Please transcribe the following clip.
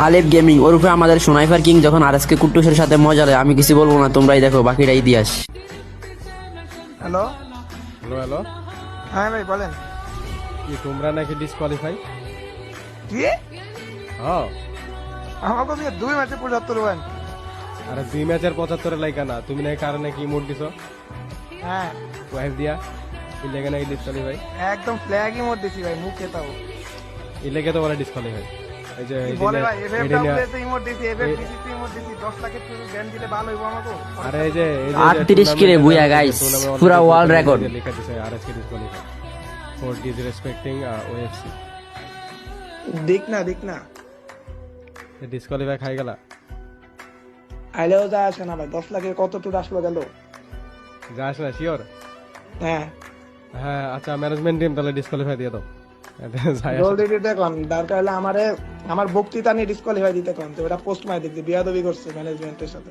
আলেপ gaming ওরফে আমাদের সোনাইফার king যখন আরএসকে কুট্টুসের সাথে মজা নেয়, আমি কিছু বলবো না, তোমরাই দেখো, বাকিটা ইতিহাস। হ্যালো হ্যালো হ্যালো, হ্যাঁ ভাই বলেন। কি তোমরা নাকি ডিসকোয়ালিফাই? কি হ্যাঁ। আমার তো 2 ম্যাচে 75 রান। আরে 2 ম্যাচের 75 লাইকা না, তুমি নাকি কারণে কি ইমোট দিছো হ্যাঁ ওয়াইফ দিয়া, এই লেগে নাকি ডিসকোয়ালিফাই? একদম ফ্ল্যাগই মোড দিছি ভাই, মুখ খেতাও এই লেগে তো বলে ডিসকোয়ালিফাই। এই যে এই বলে যে ভাই এফএফ এডিনা, ডাব্লিউতে ইমোট দিছি, এফএফ ডিসিতে ইমোট দিছি, 10 লাখের পুরো ব্যান্ড দিলে ভালো হইবো আমাকে। আরে এই যে 38 কিরে বুয়া গাইস, পুরা ওয়ার্ল্ড রেকর্ড। লেখা দিছে RSK disqualify for disrespecting OFC. দেখ না ডিসকোয়ালিফাই খাই গেলা। আইলেও যা আসে না ভাই, 10 লাখের কত টুর আসলো গেল। যাস না শিওর? হ্যাঁ হ্যাঁ আচ্ছা, ম্যানেজমেন্ট টিম তাহলে ডিসকোয়ালিফাই দিয়ে দাও। যাই আসে। জলদি দিতে কোন দরকার হলে আমার বক্তৃতা নিয়ে ডিসকোয়ালিফাই দিতে কোন, তো ওটা পোস্ট মাই দেখছি বিয়াদবি করছে ম্যানেজমেন্টের সাথে।